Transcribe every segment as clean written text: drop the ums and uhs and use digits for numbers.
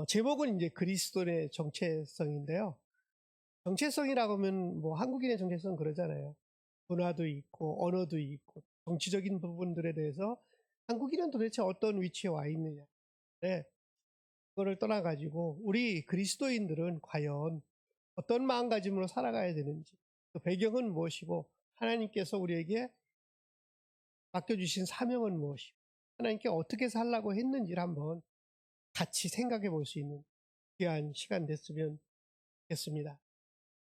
제목은 이제 그리스도의 정체성인데요. 정체성이라고 하면 뭐 한국인의 정체성 그러잖아요. 문화도 있고 언어도 있고 정치적인 부분들에 대해서 한국인은 도대체 어떤 위치에 와 있느냐. 네, 그거를 떠나가지고 우리 그리스도인들은 과연 어떤 마음가짐으로 살아가야 되는지, 그 배경은 무엇이고 하나님께서 우리에게 맡겨주신 사명은 무엇이고 하나님께 어떻게 살라고 했는지를 한번 같이 생각해 볼 수 있는 귀한 시간 됐으면 좋겠습니다.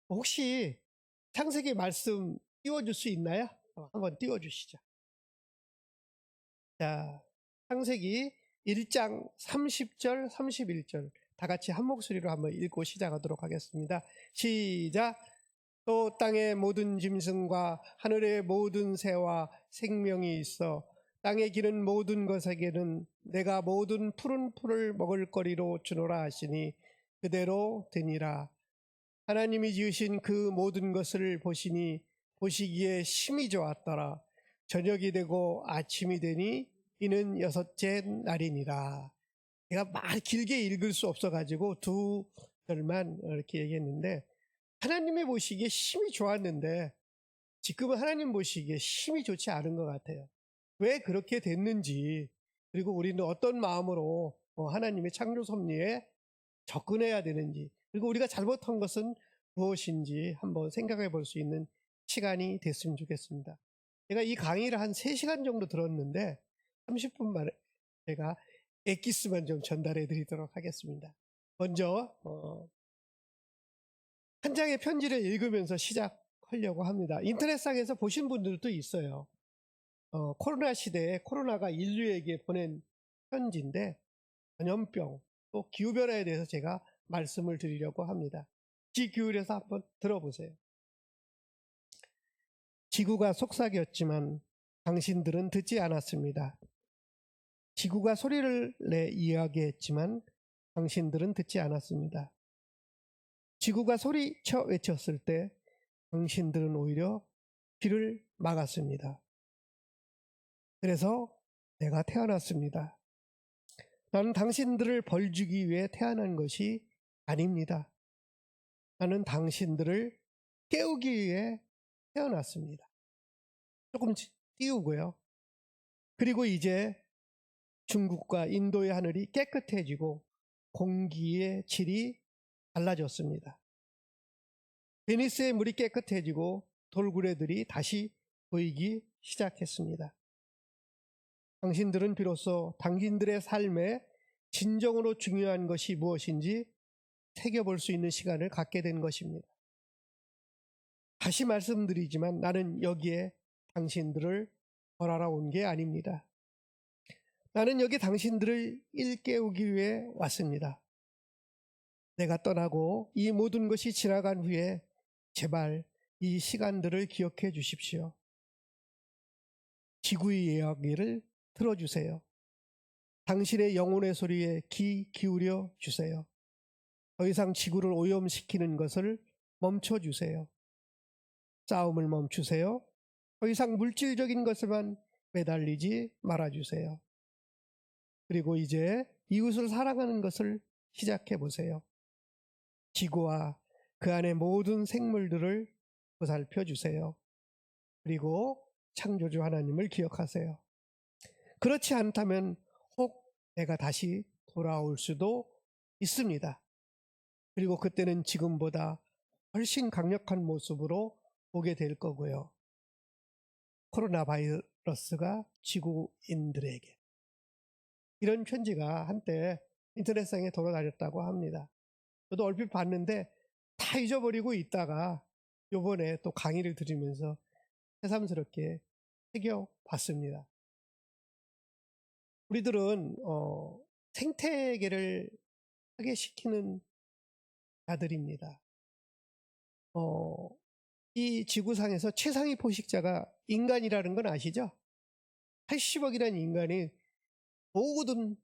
혹시 창세기 말씀 띄워줄 수 있나요? 한번 띄워주시죠. 자, 창세기 1장 30절, 31절 다 같이 한 목소리로 한번 읽고 시작하도록 하겠습니다. 시작! 또 땅의 모든 짐승과 하늘의 모든 새와 생명이 있어 땅에 기는 모든 것에게는 내가 모든 푸른 풀을 먹을 거리로 주노라 하시니 그대로 되니라. 하나님이 지으신 그 모든 것을 보시니 보시기에 심히 좋았더라. 저녁이 되고 아침이 되니 이는 여섯째 날이니라. 제가 말 길게 읽을 수 없어가지고 두 절만 이렇게 얘기했는데, 하나님이 보시기에 심히 좋았는데 지금은 하나님 보시기에 심히 좋지 않은 것 같아요. 왜 그렇게 됐는지, 그리고 우리는 어떤 마음으로 하나님의 창조 섭리에 접근해야 되는지, 그리고 우리가 잘못한 것은 무엇인지 한번 생각해 볼 수 있는 시간이 됐으면 좋겠습니다. 제가 이 강의를 한 3시간 정도 들었는데 30분 만에 제가 엑기스만 좀 전달해 드리도록 하겠습니다. 먼저 한 장의 편지를 읽으면서 시작하려고 합니다. 인터넷상에서 보신 분들도 있어요. 코로나 시대에 코로나가 인류에게 보낸 편지인데, 전염병 또 기후변화에 대해서 제가 말씀을 드리려고 합니다. 귀 기울여서 한번 들어보세요. 지구가 속삭였지만 당신들은 듣지 않았습니다. 지구가 소리를 내 이야기했지만 당신들은 듣지 않았습니다. 지구가 소리쳐 외쳤을 때 당신들은 오히려 귀를 막았습니다. 그래서 내가 태어났습니다. 나는 당신들을 벌주기 위해 태어난 것이 아닙니다. 나는 당신들을 깨우기 위해 태어났습니다. 조금 띄우고요. 그리고 이제 중국과 인도의 하늘이 깨끗해지고 공기의 질이 달라졌습니다. 베니스의 물이 깨끗해지고 돌고래들이 다시 보이기 시작했습니다. 당신들은 비로소 당신들의 삶에 진정으로 중요한 것이 무엇인지 새겨볼 수 있는 시간을 갖게 된 것입니다. 다시 말씀드리지만 나는 여기에 당신들을 벌하러 온 게 아닙니다. 나는 여기 당신들을 일깨우기 위해 왔습니다. 내가 떠나고 이 모든 것이 지나간 후에 제발 이 시간들을 기억해 주십시오. 지구의 이야기를 들어주세요. 당신의 영혼의 소리에 귀 기울여 주세요. 더 이상 지구를 오염시키는 것을 멈춰주세요. 싸움을 멈추세요. 더 이상 물질적인 것에만 매달리지 말아주세요. 그리고 이제 이웃을 사랑하는 것을 시작해 보세요. 지구와 그 안의 모든 생물들을 보살펴 주세요. 그리고 창조주 하나님을 기억하세요. 그렇지 않다면 혹 내가 다시 돌아올 수도 있습니다. 그리고 그때는 지금보다 훨씬 강력한 모습으로 오게 될 거고요. 코로나 바이러스가 지구인들에게. 이런 편지가 한때 인터넷상에 돌아다녔다고 합니다. 저도 얼핏 봤는데 다 잊어버리고 있다가 요번에 또 강의를 들으면서 새삼스럽게 새겨봤습니다. 우리들은 생태계를 파괴시키는 자들입니다. 이 지구상에서 최상위 포식자가 인간이라는 건 아시죠? 80억이라는 인간이 모든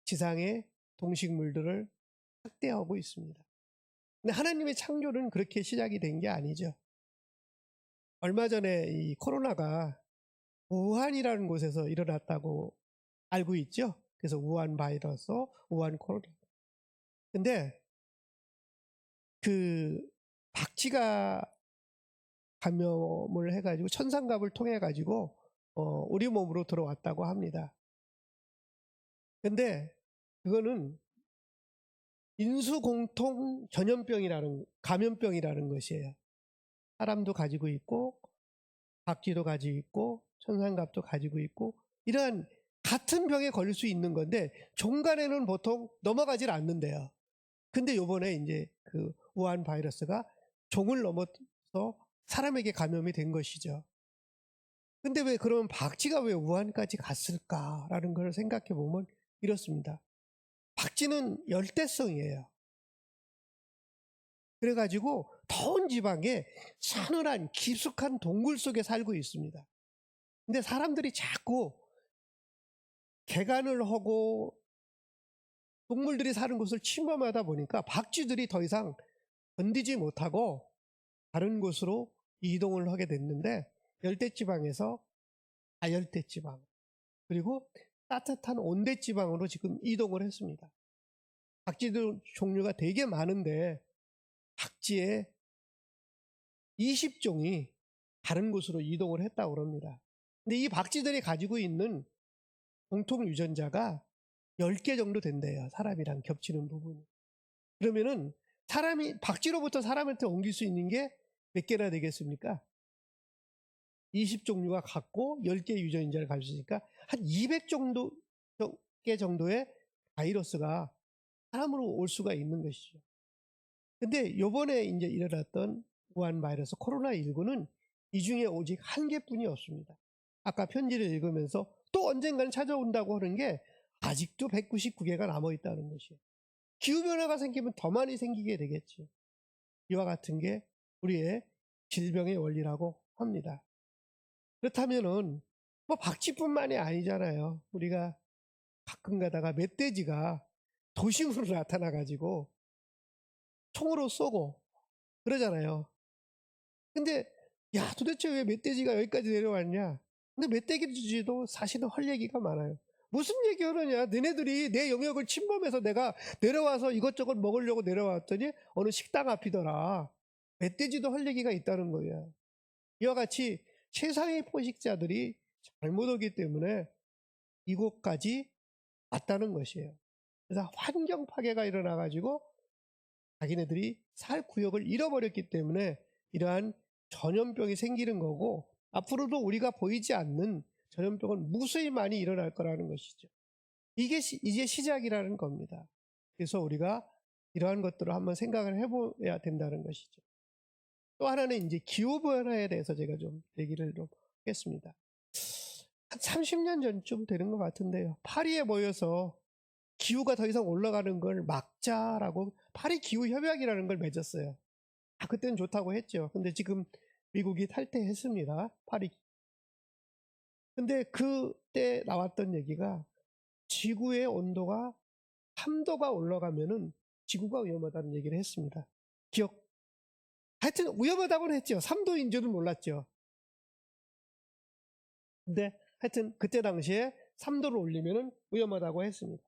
지상의 동식물들을 학대하고 있습니다. 근데 하나님의 창조는 그렇게 시작이 된 게 아니죠. 얼마 전에 이 코로나가 우한이라는 곳에서 일어났다고 알고 있죠. 그래서 우한 바이러스, 우한 코로나. 근데 그 박쥐가 감염을 해가지고 천상갑을 통해가지고 우리 몸으로 들어왔다고 합니다. 근데 그거는 인수공통 감염병이라는 것이에요. 사람도 가지고 있고 박쥐도 가지고 있고 천상갑도 가지고 있고 이러한 같은 병에 걸릴 수 있는 건데 종간에는 보통 넘어가질 않는데요. 근데 요번에 이제 그 우한 바이러스가 종을 넘어서 사람에게 감염이 된 것이죠. 근데 왜 그러면 박쥐가 왜 우한까지 갔을까라는 걸 생각해 보면 이렇습니다. 박쥐는 열대성이에요. 그래가지고 더운 지방에 서늘한 깊숙한 동굴 속에 살고 있습니다. 근데 사람들이 자꾸 개간을 하고 동물들이 사는 곳을 침범하다 보니까 박쥐들이 더 이상 견디지 못하고 다른 곳으로 이동을 하게 됐는데 열대지방에서 아열대지방 그리고 따뜻한 온대지방으로 지금 이동을 했습니다. 박쥐들 종류가 되게 많은데 박쥐의 20종이 다른 곳으로 이동을 했다고 합니다. 근데 이 박쥐들이 가지고 있는 공통 유전자가 10개 정도 된대요. 사람이랑 겹치는 부분이. 그러면은 박쥐로부터 사람한테 옮길 수 있는 게 몇 개나 되겠습니까? 20종류가 같고 10개 유전자를 가지고 있으니까 한 200개 정도의 바이러스가 사람으로 올 수가 있는 것이죠. 근데 요번에 이제 일어났던 우한 바이러스 코로나19는 이 중에 오직 한 개뿐이 없습니다. 아까 편지를 읽으면서 또 언젠가는 찾아온다고 하는 게 아직도 199개가 남아있다는 것이에요. 기후변화가 생기면 더 많이 생기게 되겠죠. 이와 같은 게 우리의 질병의 원리라고 합니다. 그렇다면은 뭐 박쥐뿐만이 아니잖아요. 우리가 가끔 가다가 멧돼지가 도심으로 나타나가지고 총으로 쏘고 그러잖아요. 근데 야 도대체 왜 멧돼지가 여기까지 내려왔냐? 근데 멧돼지도 사실은 할 얘기가 많아요. 무슨 얘기 하느냐? 너네들이 내 영역을 침범해서 내가 내려와서 이것저것 먹으려고 내려왔더니 어느 식당 앞이더라. 멧돼지도 할 얘기가 있다는 거예요. 이와 같이 최상의 포식자들이 잘못 오기 때문에 이곳까지 왔다는 것이에요. 그래서 환경 파괴가 일어나가지고 자기네들이 살 구역을 잃어버렸기 때문에 이러한 전염병이 생기는 거고 앞으로도 우리가 보이지 않는 전염병은 무수히 많이 일어날 거라는 것이죠. 이게 이제 시작이라는 겁니다. 그래서 우리가 이러한 것들을 한번 생각을 해봐야 된다는 것이죠. 또 하나는 이제 기후변화에 대해서 제가 좀 얘기를 좀 하겠습니다. 한 30년 전쯤 되는 것 같은데요. 파리에 모여서 기후가 더 이상 올라가는 걸 막자라고 파리 기후협약이라는 걸 맺었어요. 그때는 좋다고 했죠. 근데 지금 미국이 탈퇴했습니다. 파리. 근데 그때 나왔던 얘기가 지구의 온도가 3도가 올라가면은 지구가 위험하다는 얘기를 했습니다. 하여튼 위험하다고는 했죠. 3도인 줄은 몰랐죠. 근데 하여튼 그때 당시에 3도를 올리면은 위험하다고 했습니다.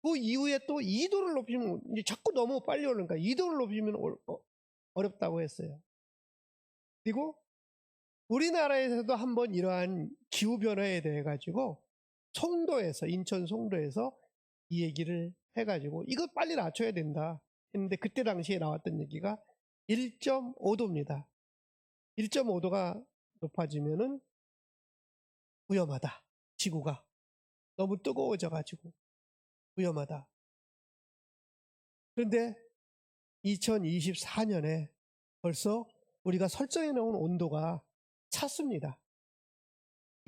그 이후에 또 2도를 높이면 이제 자꾸 너무 빨리 오르니까 2도를 높이면 어렵다고 했어요. 그리고 우리나라에서도 한번 이러한 기후변화에 대해 가지고 인천 송도에서 이 얘기를 해가지고 이거 빨리 낮춰야 된다 했는데 그때 당시에 나왔던 얘기가 1.5도입니다. 1.5도가 높아지면은 위험하다. 지구가 너무 뜨거워져 가지고 위험하다. 그런데 2024년에 벌써 우리가 설정해 놓은 온도가 찼습니다.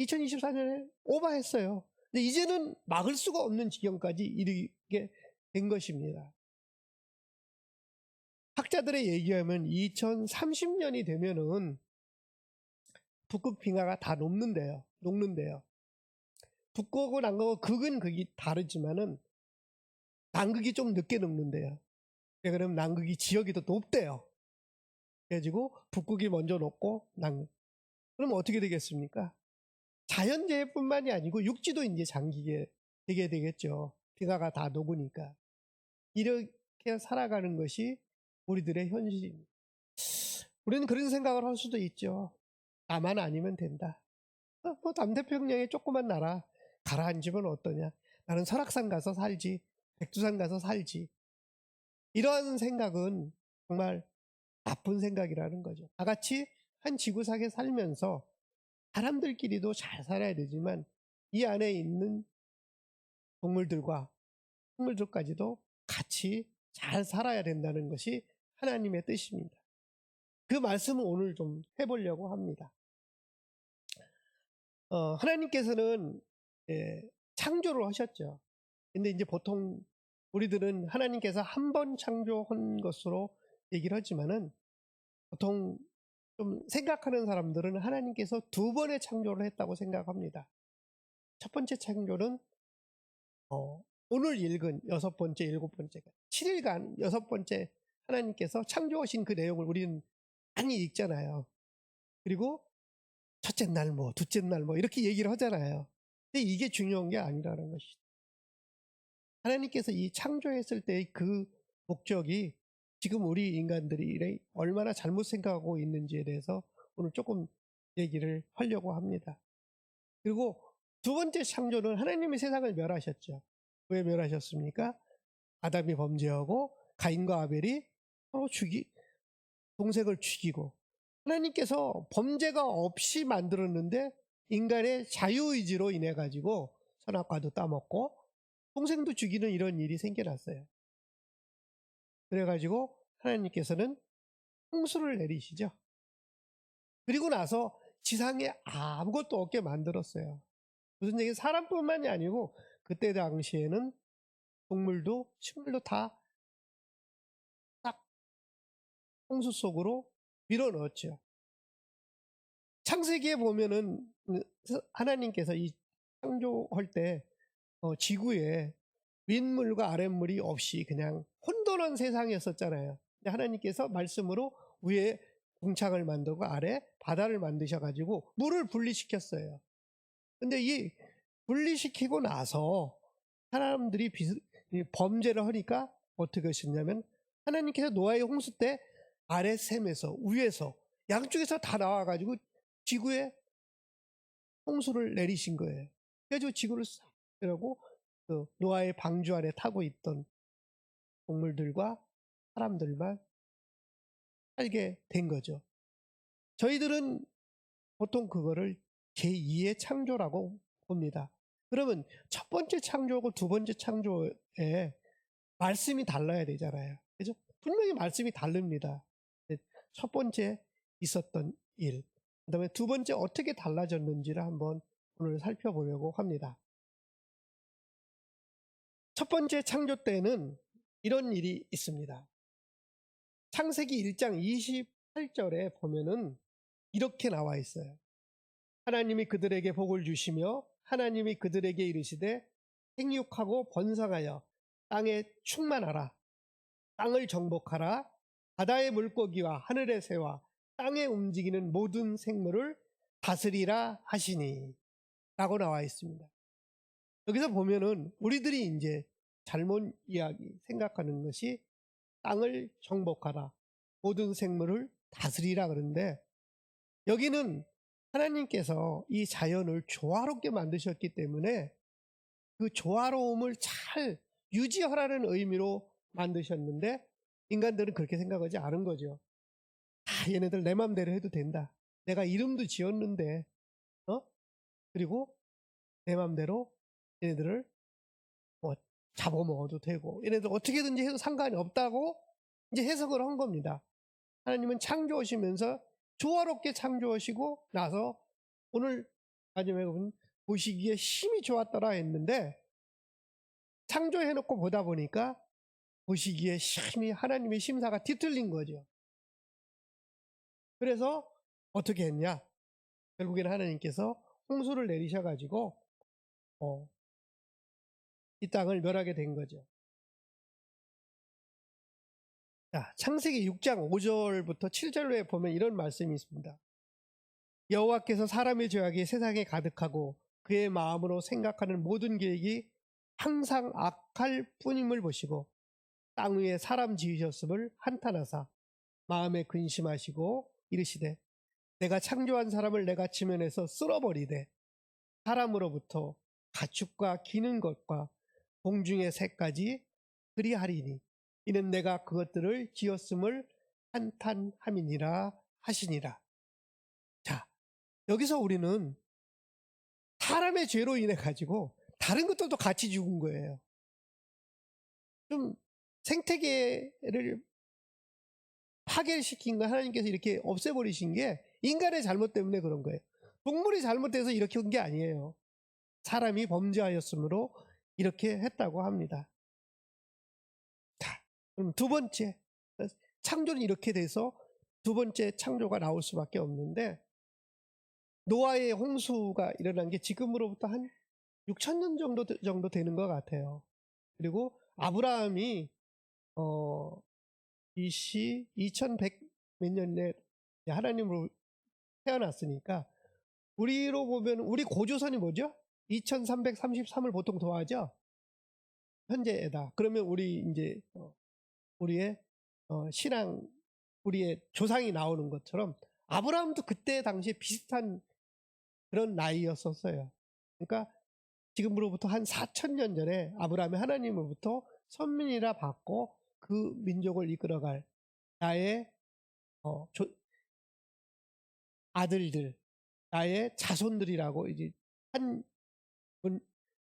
2024년에 오버했어요. 근데 이제는 막을 수가 없는 지경까지 이르게 된 것입니다. 학자들의 얘기하면 2030년이 되면은 북극 빙하가 다 녹는데요. 북극하고 남극은 극은 극이 다르지만은 남극이 좀 늦게 녹는데요. 그럼 남극이 지역이 더 높대요. 그래가지고 북극이 먼저 녹고 남극. 그럼 어떻게 되겠습니까? 자연재해뿐만이 아니고 육지도 이제 잠기게 되게 되겠죠. 빙하가 다 녹으니까. 이렇게 살아가는 것이 우리들의 현실입니다. 우리는 그런 생각을 할 수도 있죠. 나만 아니면 된다. 뭐 남태평양의 조그만 나라 가라앉으면 어떠냐. 나는 설악산 가서 살지. 백두산 가서 살지. 이러한 생각은 정말 나쁜 생각이라는 거죠. 다 같이 한 지구상에 살면서 사람들끼리도 잘 살아야 되지만 이 안에 있는 동물들과 식물들까지도 같이 잘 살아야 된다는 것이 하나님의 뜻입니다. 그 말씀을 오늘 좀 해보려고 합니다. 하나님께서는 창조를 하셨죠. 근데 이제 보통 우리들은 하나님께서 한 번 창조한 것으로 얘기를 하지만은 보통 좀 생각하는 사람들은 하나님께서 두 번의 창조를 했다고 생각합니다. 첫 번째 창조는 오늘 읽은 여섯 번째, 일곱 번째가 7일간 여섯 번째 하나님께서 창조하신 그 내용을 우리는 많이 읽잖아요. 그리고 첫째 날 뭐, 둘째 날 뭐 이렇게 얘기를 하잖아요. 근데 이게 중요한 게 아니라는 것이죠. 하나님께서 이 창조했을 때의 그 목적이 지금 우리 인간들이 얼마나 잘못 생각하고 있는지에 대해서 오늘 조금 얘기를 하려고 합니다. 그리고 두 번째 창조는 하나님이 세상을 멸하셨죠. 왜 멸하셨습니까? 아담이 범죄하고 가인과 아벨이 서로 동생을 죽이고 하나님께서 범죄가 없이 만들었는데 인간의 자유의지로 인해 가지고 선악과도 따먹고 동생도 죽이는 이런 일이 생겨났어요. 그래가지고 하나님께서는 홍수를 내리시죠. 그리고 나서 지상에 아무것도 없게 만들었어요. 무슨 얘기? 사람뿐만이 아니고 그때 당시에는 동물도 식물도 다 딱 홍수 속으로 밀어넣었죠. 창세기에 보면은 하나님께서 이 창조할 때 지구에 윗물과 아랫물이 없이 그냥 혼돈한 세상이었었잖아요. 하나님께서 말씀으로 위에 공창을 만들고 아래 바다를 만드셔가지고 물을 분리시켰어요. 근데 이 분리시키고 나서 사람들이 범죄를 하니까 어떻게 하셨냐면 하나님께서 노아의 홍수 때 아래 샘에서 위에서 양쪽에서 다 나와가지고 지구에 홍수를 내리신 거예요. 그래가지고 지구를 싹 하고 그 노아의 방주 안에 타고 있던 동물들과 사람들만 살게 된 거죠. 저희들은 보통 그거를 제2의 창조라고 봅니다. 그러면 첫 번째 창조하고 두 번째 창조에 말씀이 달라야 되잖아요. 그죠? 분명히 말씀이 다릅니다. 첫 번째 있었던 일, 그 다음에 두 번째 어떻게 달라졌는지를 한번 오늘 살펴보려고 합니다. 첫 번째 창조 때는 이런 일이 있습니다. 창세기 1장 28절에 보면은 이렇게 나와 있어요. 하나님이 그들에게 복을 주시며 하나님이 그들에게 이르시되 생육하고 번성하여 땅에 충만하라. 땅을 정복하라. 바다의 물고기와 하늘의 새와 땅에 움직이는 모든 생물을 다스리라 하시니 라고 나와 있습니다. 여기서 보면은 우리들이 이제 잘못 생각하는 것이 땅을 정복하라. 모든 생물을 다스리라 그러는데 여기는 하나님께서 이 자연을 조화롭게 만드셨기 때문에 그 조화로움을 잘 유지하라는 의미로 만드셨는데 인간들은 그렇게 생각하지 않은 거죠. 얘네들 내 맘대로 해도 된다. 내가 이름도 지었는데 그리고 내 맘대로 얘네들을 뭐 잡아먹어도 되고 얘네들 어떻게든지 해도 상관이 없다고 이제 해석을 한 겁니다. 하나님은 창조하시면서 조화롭게 창조하시고 나서 오늘 마지막에 보면 보시기에 힘이 좋았더라 했는데 창조해놓고 보다 보니까 보시기에 힘이 하나님의 심사가 뒤틀린 거죠. 그래서 어떻게 했냐? 결국에는 하나님께서 홍수를 내리셔가지고 이 땅을 멸하게 된 거죠. 자, 창세기 6장 5절부터 7절에 보면 이런 말씀이 있습니다. 여호와께서 사람의 죄악이 세상에 가득하고 그의 마음으로 생각하는 모든 계획이 항상 악할 뿐임을 보시고 땅 위에 사람 지으셨음을 한탄하사 마음에 근심하시고 이르시되 내가 창조한 사람을 내가 지면에서 쓸어버리되 사람으로부터 가축과 기는 것과 공중의 새까지 그리하리니 이는 내가 그것들을 지었음을 한탄함이니라 하시니라. 자, 여기서 우리는 사람의 죄로 인해 가지고 다른 것들도 같이 죽은 거예요. 좀 생태계를 파괴시킨 거 하나님께서 이렇게 없애버리신 게 인간의 잘못 때문에 그런 거예요. 동물이 잘못돼서 이렇게 한 게 아니에요. 사람이 범죄하였으므로 이렇게 했다고 합니다. 자, 그럼 두 번째, 창조는 이렇게 돼서 두 번째 창조가 나올 수밖에 없는데, 노아의 홍수가 일어난 게 지금으로부터 한 6,000년 정도 되는 것 같아요. 그리고 아브라함이 BC 2100 몇 년에 하나님으로 태어났으니까, 우리로 보면 우리 고조선이 뭐죠? 2333을 보통 더하죠? 현재에다. 그러면 우리 이제 우리의 신앙, 우리의 조상이 나오는 것처럼 아브라함도 그때 당시에 비슷한 그런 나이였었어요. 그러니까 지금으로부터 한 4,000년 전에 아브라함이 하나님으로부터 선민이라 받고 그 민족을 이끌어갈 나의 아들들, 나의 자손들이라고 이제 한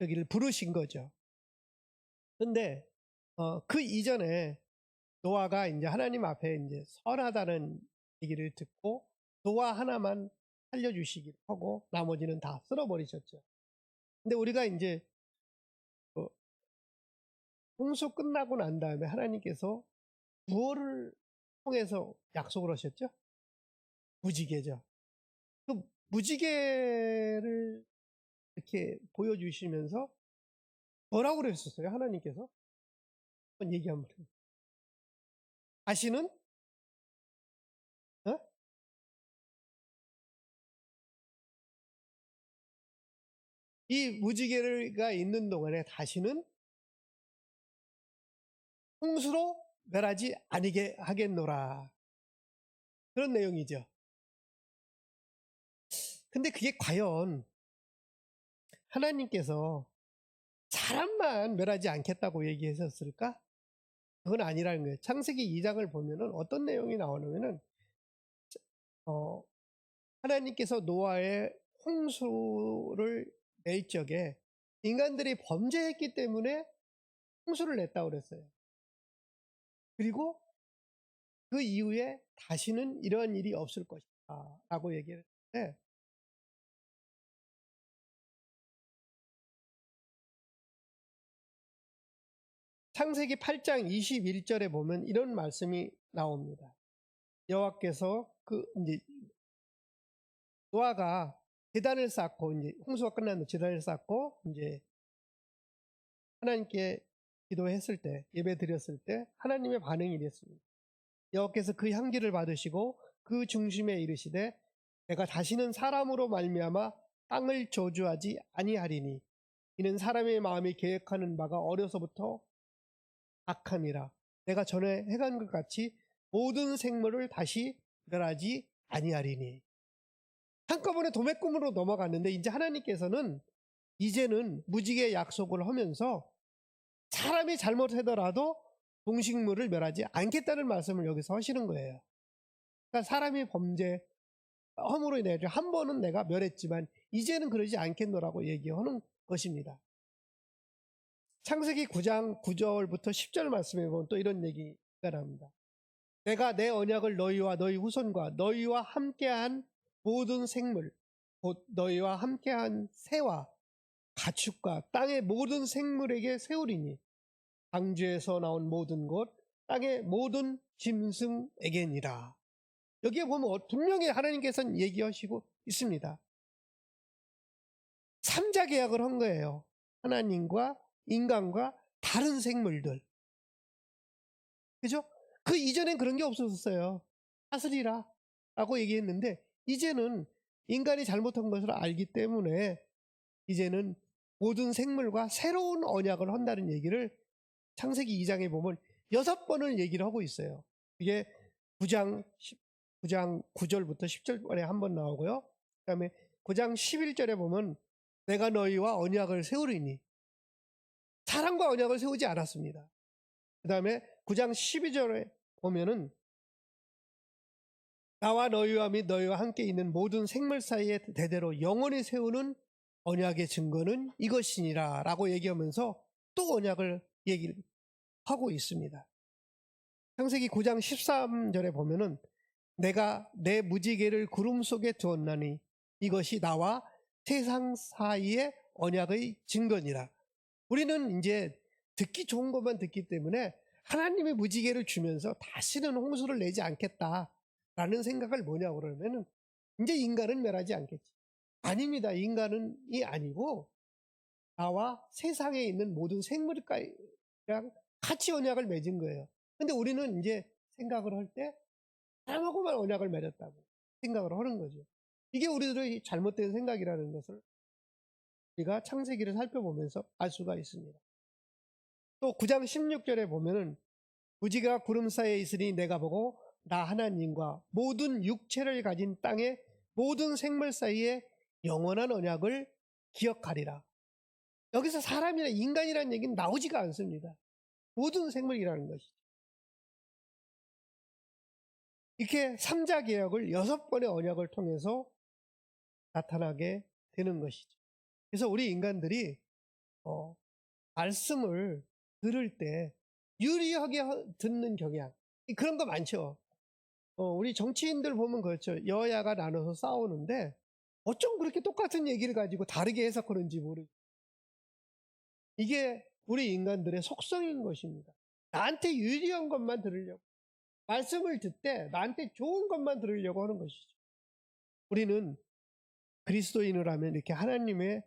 여기를 부르신 거죠. 근데 그 이전에 노아가 이제 하나님 앞에 이제 선하다는 얘기를 듣고 노아 하나만 살려주시기로 하고 나머지는 다 쓸어버리셨죠. 근데 우리가 이제 홍수 끝나고 난 다음에 하나님께서 무엇을 통해서 약속을 하셨죠? 무지개죠. 그 무지개를 이렇게 보여주시면서 뭐라고 그랬었어요? 하나님께서 한번 얘기 한번 해요. 다시는 이 무지개가 있는 동안에 다시는 홍수로 멸하지 아니게 하겠노라. 그런 내용이죠. 근데 그게 과연 하나님께서 사람만 멸하지 않겠다고 얘기했었을까? 그건 아니라는 거예요. 창세기 2장을 보면은 어떤 내용이 나오냐면은 하나님께서 노아의 홍수를 낼 적에 인간들이 범죄했기 때문에 홍수를 냈다고 그랬어요. 그리고 그 이후에 다시는 이러한 일이 없을 것이다 라고 얘기를 했는데, 창세기 8장 21절에 보면 이런 말씀이 나옵니다. 여호와께서 이제 노아가 제단을 쌓고 이제 홍수가 끝났는데 제단을 쌓고 이제 하나님께 기도했을 때, 예배 드렸을 때 하나님의 반응이 이랬습니다. 여호와께서 그 향기를 받으시고 그 중심에 이르시되 내가 다시는 사람으로 말미암아 땅을 저주하지 아니하리니 이는 사람의 마음이 계획하는 바가 어려서부터 악함이라. 내가 전에 해간 것 같이 모든 생물을 다시 멸하지 아니하리니. 한꺼번에 도매꿈으로 넘어갔는데 이제 하나님께서는 이제는 무지개 약속을 하면서 사람이 잘못하더라도 동식물을 멸하지 않겠다는 말씀을 여기서 하시는 거예요. 그러니까 사람이 범죄 험으로 인해 한 번은 내가 멸했지만 이제는 그러지 않겠노라고 얘기하는 것입니다. 창세기 9장 9절부터 10절 말씀에 보면 또 이런 얘기가 나옵니다. 내가 내 언약을 너희와 너희 후손과 너희와 함께한 모든 생물 곧 너희와 함께한 새와 가축과 땅의 모든 생물에게 세우리니 방주에서 나온 모든 것 땅의 모든 짐승에게니라. 여기에 보면 분명히 하나님께서는 얘기하시고 있습니다. 3자 계약을 한 거예요. 하나님과 인간과 다른 생물들. 그죠? 그 이전엔 그런 게 없었어요. 하스리라 라고 얘기했는데 이제는 인간이 잘못한 것을 알기 때문에 이제는 모든 생물과 새로운 언약을 한다는 얘기를 창세기 2장에 보면 6번을 얘기를 하고 있어요. 이게 9장 9절부터 10절에 한 번 나오고요. 그 다음에 9장 11절에 보면 내가 너희와 언약을 세우리니, 사랑과 언약을 세우지 않았습니다. 그 다음에 9장 12절에 보면은 나와 너희와 및 너희와 함께 있는 모든 생물 사이에 대대로 영원히 세우는 언약의 증거는 이것이니라 라고 얘기하면서 또 언약을 얘기를 하고 있습니다. 창세기 9장 13절에 보면은 내가 내 무지개를 구름 속에 두었나니 이것이 나와 세상 사이의 언약의 증거니라. 우리는 이제 듣기 좋은 것만 듣기 때문에 하나님의 무지개를 주면서 다시는 홍수를 내지 않겠다라는 생각을 뭐냐고 그러면은 이제 인간은 멸하지 않겠지. 아닙니다. 인간이 아니고 나와 세상에 있는 모든 생물이랑 같이 언약을 맺은 거예요. 근데 우리는 이제 생각을 할 때 사람하고만 언약을 맺었다고 생각을 하는 거죠. 이게 우리들의 잘못된 생각이라는 것을 우리가 창세기를 살펴보면서 알 수가 있습니다. 또 9장 16절에 보면은 무지개가 구름 사이에 있으니 내가 보고 나 하나님과 모든 육체를 가진 땅의 모든 생물 사이에 영원한 언약을 기억하리라. 여기서 사람이나 인간이라는 얘기는 나오지가 않습니다. 모든 생물이라는 것이죠. 이렇게 3자 개혁을 6번의 언약을 통해서 나타나게 되는 것이죠. 그래서 우리 인간들이 말씀을 들을 때 유리하게 듣는 경향, 그런 거 많죠. 우리 정치인들 보면 그렇죠. 여야가 나눠서 싸우는데 어쩜 그렇게 똑같은 얘기를 가지고 다르게 해석하는지 모르겠어요. 이게 우리 인간들의 속성인 것입니다. 나한테 유리한 것만 들으려고, 말씀을 듣되 나한테 좋은 것만 들으려고 하는 것이죠. 우리는 그리스도인을 하면 이렇게 하나님의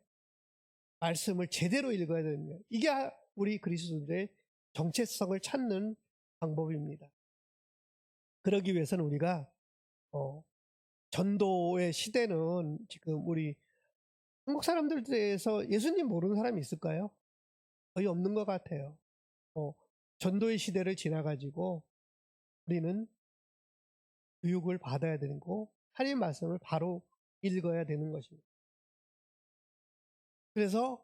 말씀을 제대로 읽어야 됩니다. 이게 우리 그리스도인들의 정체성을 찾는 방법입니다. 그러기 위해서는 우리가 전도의 시대는 지금 우리 한국 사람들 중에서 예수님 모르는 사람이 있을까요? 거의 없는 것 같아요. 전도의 시대를 지나가지고 우리는 교육을 받아야 되는 거, 하나님 말씀을 바로 읽어야 되는 것입니다. 그래서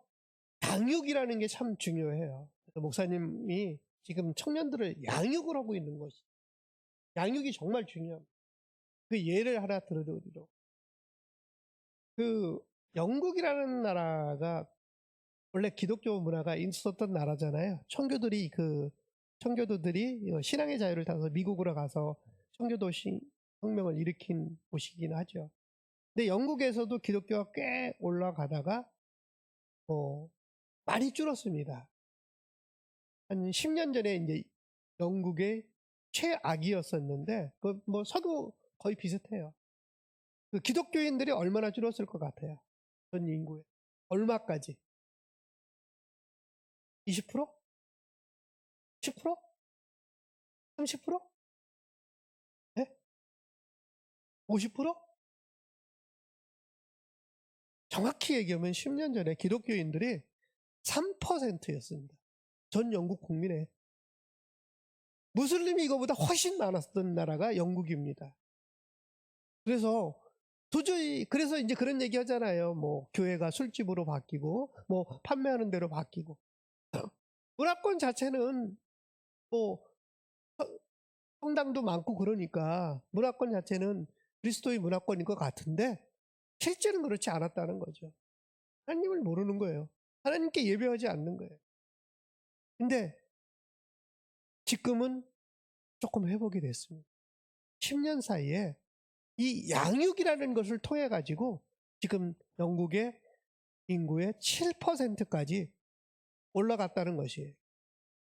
양육이라는 게 참 중요해요. 목사님이 지금 청년들을 양육을 하고 있는 것이, 양육이 정말 중요합니다. 그 예를 하나 들어드리도록, 그 영국이라는 나라가 원래 기독교 문화가 있었던 나라잖아요. 청교도들이 신앙의 자유를 타서 미국으로 가서 청교도 혁명을 일으킨 곳이긴 하죠. 근데 영국에서도 기독교가 꽤 올라가다가 많이 줄었습니다. 한 10년 전에 이제 영국의 최악이었었는데, 서도 거의 비슷해요. 그 기독교인들이 얼마나 줄었을 것 같아요? 전 인구에. 얼마까지? 20%? 10%? 30%? 네? 50%? 정확히 얘기하면 10년 전에 기독교인들이 3%였습니다. 전 영국 국민의. 무슬림이 이거보다 훨씬 많았던 나라가 영국입니다. 그래서 그래서 이제 그런 얘기 하잖아요. 교회가 술집으로 바뀌고, 판매하는 대로 바뀌고. 문화권 자체는, 성당도 많고 그러니까, 문화권 자체는 그리스도의 문화권인 것 같은데, 실제는 그렇지 않았다는 거죠. 하나님을 모르는 거예요. 하나님께 예배하지 않는 거예요. 근데, 지금은 조금 회복이 됐습니다. 10년 사이에 이 양육이라는 것을 통해 가지고 지금 영국의 인구의 7%까지 올라갔다는 것이에요.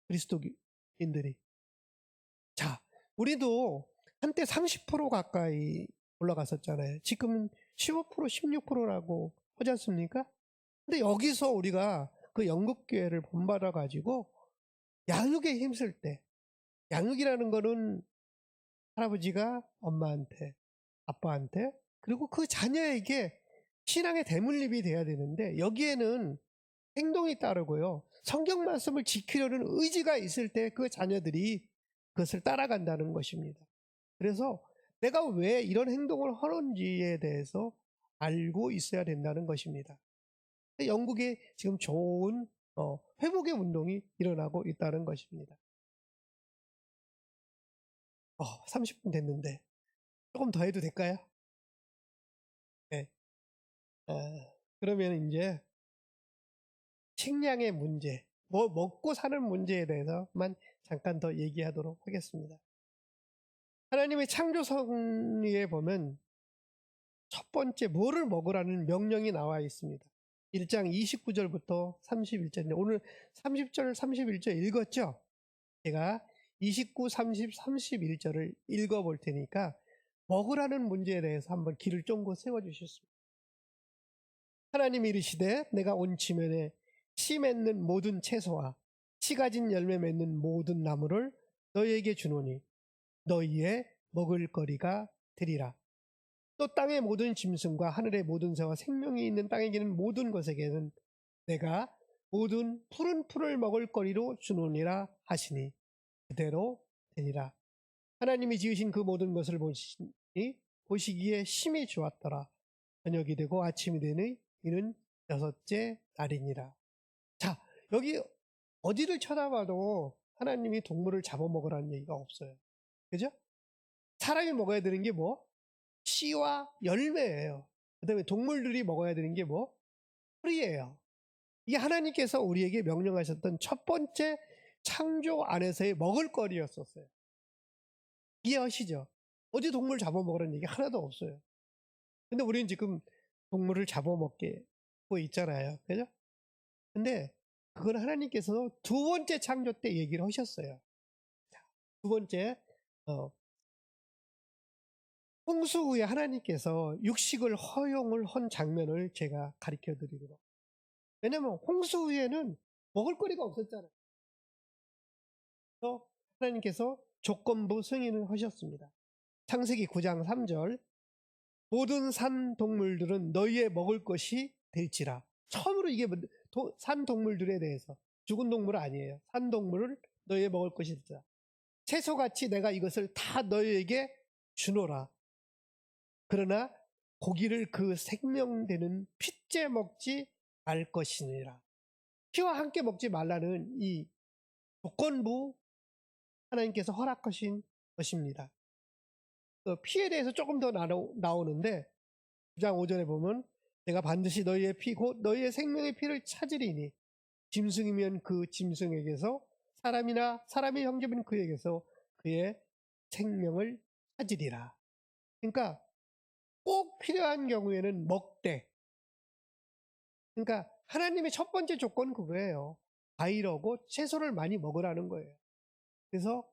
그리스도인들이. 자, 우리도 한때 30% 가까이 올라갔었잖아요. 지금은 15%, 16%라고 하지 않습니까? 근데 여기서 우리가 그 영국교회를 본받아 가지고 양육에 힘쓸 때, 양육이라는 거는 할아버지가 엄마한테, 아빠한테, 그리고 그 자녀에게 신앙의 대물림이 돼야 되는데, 여기에는 행동이 따르고요, 성경 말씀을 지키려는 의지가 있을 때 그 자녀들이 그것을 따라간다는 것입니다. 그래서 내가 왜 이런 행동을 하는지에 대해서 알고 있어야 된다는 것입니다. 영국에 지금 좋은 회복의 운동이 일어나고 있다는 것입니다. 30분 됐는데 조금 더 해도 될까요? 네. 그러면 이제 식량의 문제, 뭐 먹고 사는 문제에 대해서만 잠깐 더 얘기하도록 하겠습니다. 하나님의 창조성리에 보면 첫 번째 뭐를 먹으라는 명령이 나와 있습니다. 1장 29절부터 31절인데 오늘 30절, 31절 읽었죠? 제가 29, 30, 31절을 읽어볼 테니까 먹으라는 문제에 대해서 한번 길을 쫑고 세워주셨습니다. 하나님이 이르시되 내가 온 지면에 씨 맺는 모든 채소와 씨 가진 열매 맺는 모든 나무를 너희에게 주노니 너희의 먹을 거리가 되리라. 또 땅의 모든 짐승과 하늘의 모든 새와 생명이 있는 땅에 기는 모든 것에게는 내가 모든 푸른 풀을 먹을 거리로 주노니라 하시니 그대로 되니라. 하나님이 지으신 그 모든 것을 보시기에 심히 좋았더라. 저녁이 되고 아침이 되니 이는 6째 날이니라. 자, 여기 어디를 쳐다봐도 하나님이 동물을 잡아먹으라는 얘기가 없어요. 그죠? 사람이 먹어야 되는 게 뭐? 씨와 열매예요. 그 다음에 동물들이 먹어야 되는 게 뭐? 풀이에요. 이게 하나님께서 우리에게 명령하셨던 첫 번째 창조 안에서의 먹을거리였었어요. 이해하시죠? 어디 동물 잡아먹으라는 얘기 하나도 없어요. 근데 우리는 지금 동물을 잡아먹게 하고 있잖아요. 그죠? 근데 그건 하나님께서 두 번째 창조 때 얘기를 하셨어요. 두 번째, 홍수 후에 하나님께서 육식을 허용을 한 장면을 제가 가르쳐 드리도록. 왜냐면 홍수 후에는 먹을 거리가 없었잖아요. 그래서 하나님께서 조건부 승인을 하셨습니다. 창세기 9장 3절 모든 산 동물들은 너희의 먹을 것이 될지라. 처음으로 이게 산 동물들에 대해서 죽은 동물은 아니에요. 산 동물을 너희의 먹을 것이 될지라. 채소같이 내가 이것을 다 너희에게 주노라. 그러나 고기를 그 생명되는 피째 먹지 말 것이니라. 피와 함께 먹지 말라는 이 조건부 하나님께서 허락하신 것입니다. 피에 대해서 조금 더 나오는데 9장 5절에 보면 내가 반드시 너희의 피 곧 너희의 생명의 피를 찾으리니 짐승이면 그 짐승에게서 사람이나 사람의 형제면 그에게서 그의 생명을 찾으리라. 그러니까 꼭 필요한 경우에는 먹되. 그러니까 하나님의 첫 번째 조건은 그거예요. 과일하고 채소를 많이 먹으라는 거예요. 그래서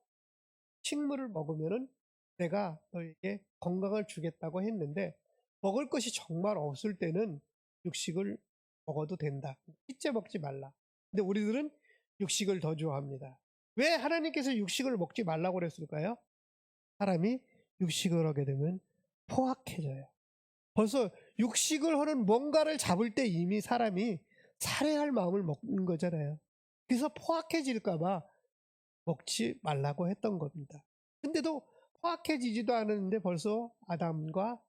식물을 먹으면은 내가 너에게 건강을 주겠다고 했는데 먹을 것이 정말 없을 때는 육식을 먹어도 된다. 피째 먹지 말라. 근데 우리들은 육식을 더 좋아합니다. 왜 하나님께서 육식을 먹지 말라고 그랬을까요? 사람이 육식을 하게 되면 포악해져요. 벌써 육식을 하는 뭔가를 잡을 때 이미 사람이 살해할 마음을 먹는 거잖아요. 그래서 포악해질까봐 먹지 말라고 했던 겁니다. 근데도 포악해지지도 않았는데 벌써 아담과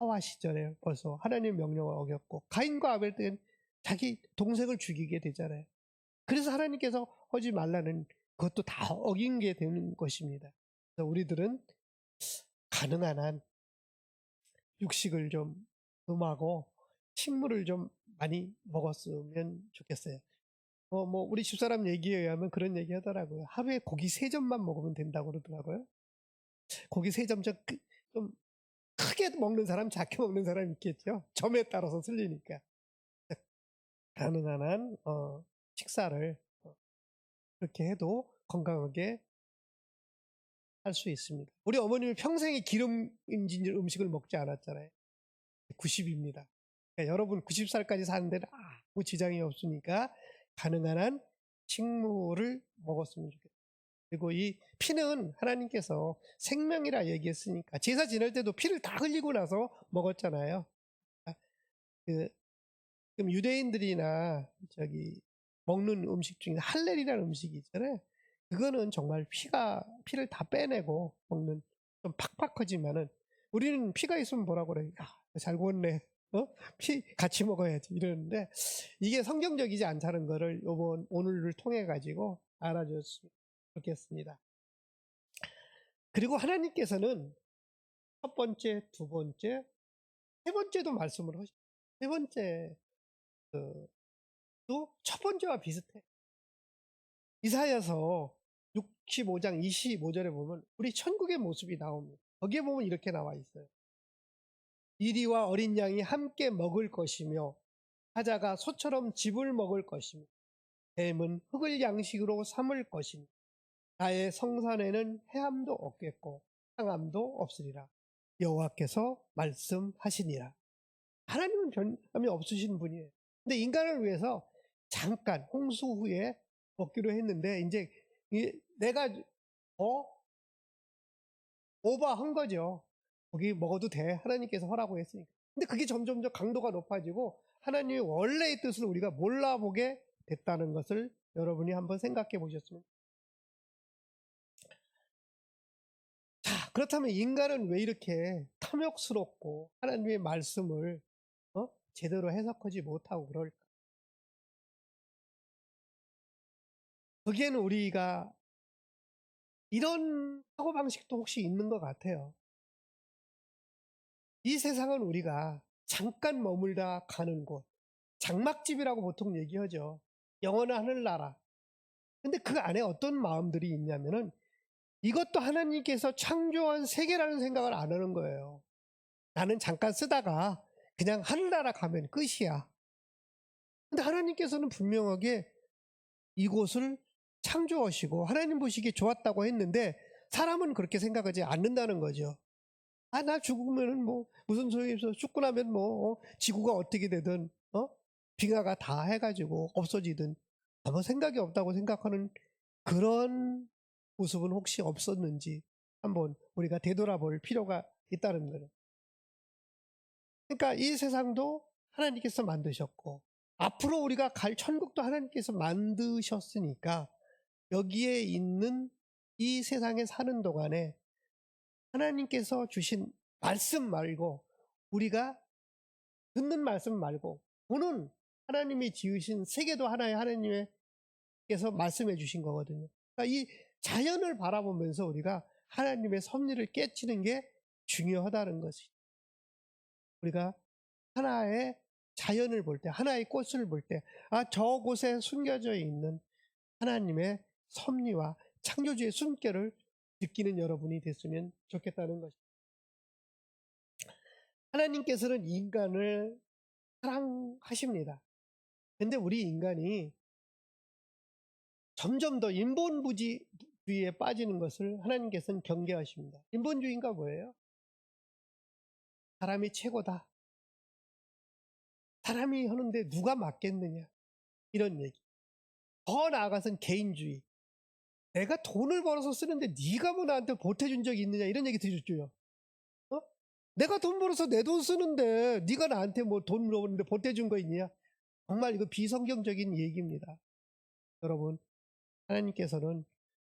하와 시절에 벌써 하나님 명령을 어겼고 가인과 아벨 때는 자기 동생을 죽이게 되잖아요. 그래서 하나님께서 하지 말라는 그것도 다 어긴 게 되는 것입니다. 그래서 우리들은 가능한 한 육식을 좀 금하고 식물을 좀 많이 먹었으면 좋겠어요. 우리 집사람 얘기에 의하면 그런 얘기 하더라고요. 하루에 고기 3점만 먹으면 된다고 그러더라고요. 고기 3점 좀 크게 먹는 사람, 작게 먹는 사람 있겠죠. 점에 따라서 틀리니까. 가능한 한 식사를 그렇게 해도 건강하게 할 수 있습니다. 우리 어머님은 평생에 기름진 음식을 먹지 않았잖아요. 90입니다. 그러니까 여러분 90살까지 사는 데는 아무 지장이 없으니까 가능한 한 식물을 먹었으면 좋겠어요. 그리고 이 피는 하나님께서 생명이라 얘기했으니까 제사 지낼 때도 피를 다 흘리고 나서 먹었잖아요. 그럼 유대인들이나 먹는 음식 중에 할렐이라는 음식이 있잖아요. 그거는 정말 피를 다 빼내고 먹는, 좀 팍팍하지만은 우리는 피가 있으면 뭐라 그래? 잘 구웠네. 피 같이 먹어야지 이러는데, 이게 성경적이지 않다는 거를 오늘을 통해 가지고 알아줬으면 좋겠습니다. 그리고 하나님께서는 첫 번째, 두 번째, 세 번째도 말씀을 하시고, 세 번째 또 첫 번째와 비슷해. 이사야서 65장 25절에 보면 우리 천국의 모습이 나옵니다. 거기에 보면 이렇게 나와 있어요. 이리와 어린 양이 함께 먹을 것이며 사자가 소처럼 즙을 먹을 것이며 뱀은 흙을 양식으로 삼을 것이며 나의 성산에는 해함도 없겠고 상함도 없으리라. 여호와께서 말씀하시니라. 하나님은 변함이 없으신 분이에요. 근데 인간을 위해서 잠깐 홍수 후에 먹기로 했는데, 이제 내가 오버한 거죠. 거기 먹어도 돼. 하나님께서 허락을 했으니까. 근데 그게 점점 더 강도가 높아지고 하나님의 원래의 뜻을 우리가 몰라보게 됐다는 것을 여러분이 한번 생각해 보셨으면. 자, 그렇다면 인간은 왜 이렇게 탐욕스럽고 하나님의 말씀을 제대로 해석하지 못하고 그럴까? 거기에는 우리가 이런 사고방식도 혹시 있는 것 같아요. 이 세상은 우리가 잠깐 머물다 가는 곳, 장막집이라고 보통 얘기하죠. 영원한 하늘나라. 근데 그 안에 어떤 마음들이 있냐면은 이것도 하나님께서 창조한 세계라는 생각을 안 하는 거예요. 나는 잠깐 쓰다가 그냥 하늘나라 가면 끝이야. 근데 하나님께서는 분명하게 이곳을 창조하시고 하나님 보시기에 좋았다고 했는데 사람은 그렇게 생각하지 않는다는 거죠. 나 죽으면은 뭐 무슨 소용이 있어. 죽고 나면 뭐 지구가 어떻게 되든 빙하가 다 해가지고 없어지든 아무 생각이 없다고 생각하는 그런 모습은 혹시 없었는지 한번 우리가 되돌아볼 필요가 있다는 거예요. 그러니까 이 세상도 하나님께서 만드셨고 앞으로 우리가 갈 천국도 하나님께서 만드셨으니까 여기에 있는 이 세상에 사는 동안에 하나님께서 주신 말씀 말고 우리가 듣는 말씀 말고 보는 하나님이 지으신 세계도 하나의 하나님께서 말씀해 주신 거거든요. 그러니까 이 자연을 바라보면서 우리가 하나님의 섭리를 깨치는 게 중요하다는 것이. 우리가 하나의 자연을 볼 때, 하나의 꽃을 볼 때, 저곳에 숨겨져 있는 하나님의 섭리와 창조주의 숨결을 느끼는 여러분이 됐으면 좋겠다는 것입니다. 하나님께서는 인간을 사랑하십니다. 근데 우리 인간이 점점 더 인본주의에 빠지는 것을 하나님께서는 경계하십니다. 인본주의가 뭐예요? 사람이 최고다. 사람이 하는데 누가 맞겠느냐. 이런 얘기. 더 나아가서는 개인주의. 내가 돈을 벌어서 쓰는데 네가 뭐 나한테 보태준 적이 있느냐. 이런 얘기 들으셨죠. 내가 돈 벌어서 내 돈 쓰는데 네가 나한테 뭐 돈 물어보는데 보태준 거 있냐. 정말 이거 비성경적인 얘기입니다. 여러분, 하나님께서는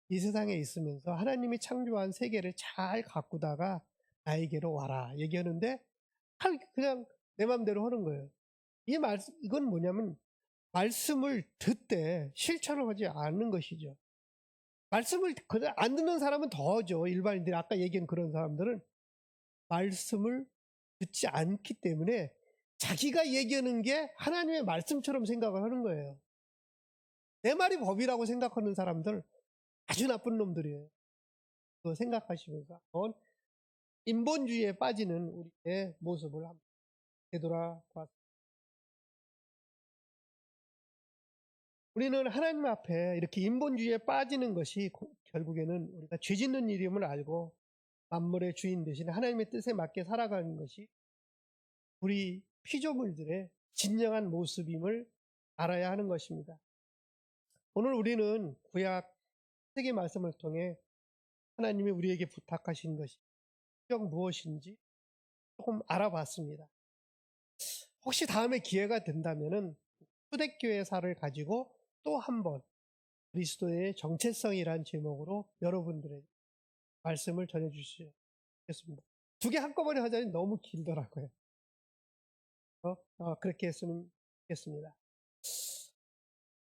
이 세상에 있으면서 하나님이 창조한 세계를 잘 가꾸다가 나에게로 와라 얘기하는데 그냥 내 마음대로 하는 거예요. 이건 뭐냐면 말씀을 듣되 실천을 하지 않는 것이죠. 말씀을 안 듣는 사람은 더죠. 일반인들이 아까 얘기한 그런 사람들은 말씀을 듣지 않기 때문에 자기가 얘기하는 게 하나님의 말씀처럼 생각을 하는 거예요. 내 말이 법이라고 생각하는 사람들 아주 나쁜 놈들이에요. 그거 생각하시면서 인본주의에 빠지는 우리의 모습을 한번 되돌아봤습니다. 우리는 하나님 앞에 이렇게 인본주의에 빠지는 것이 결국에는 우리가 죄 짓는 일임을 알고 만물의 주인 대신 하나님의 뜻에 맞게 살아가는 것이 우리 피조물들의 진정한 모습임을 알아야 하는 것입니다. 오늘 우리는 구약 세계 말씀을 통해 하나님이 우리에게 부탁하신 것이 무엇인지 조금 알아봤습니다. 혹시 다음에 기회가 된다면은 초대교회사를 가지고 또 한 번 그리스도의 정체성이란 제목으로 여러분들에게 말씀을 전해주시겠습니다. 두 개 한꺼번에 하자니 너무 길더라고요. 그렇게 했으면 좋겠습니다.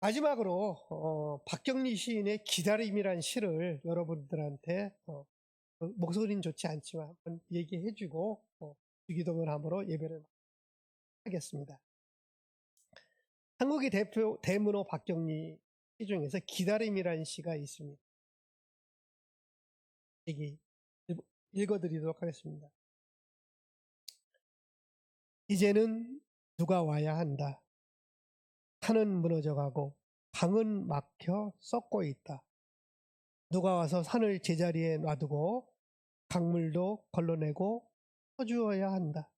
마지막으로 박경리 시인의 기다림이란 시를 여러분들한테 목소리는 좋지 않지만 한번 얘기해주고 주기도문 함으로 예배를 하겠습니다. 한국의 대표 대문호 박경리 시 중에서 기다림이라는 시가 있습니다. 읽어드리도록 하겠습니다. 이제는 누가 와야 한다. 산은 무너져가고 강은 막혀 썩고 있다. 누가 와서 산을 제자리에 놔두고 강물도 걸러내고 퍼주어야 한다.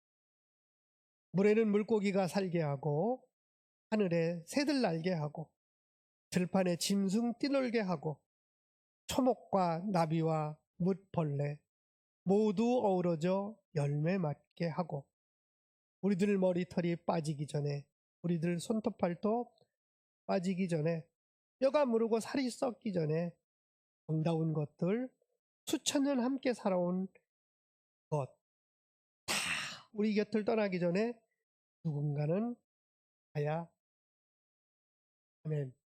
물에는 물고기가 살게 하고 하늘에 새들 날게 하고 들판에 짐승 뛰놀게 하고 초목과 나비와 뭇벌레 모두 어우러져 열매 맺게 하고 우리들 머리털이 빠지기 전에 우리들 손톱팔도 빠지기 전에 뼈가 무르고 살이 썩기 전에 정다운 것들 수천 년 함께 살아온 것 다 우리 곁을 떠나기 전에 누군가는 가야. 아멘.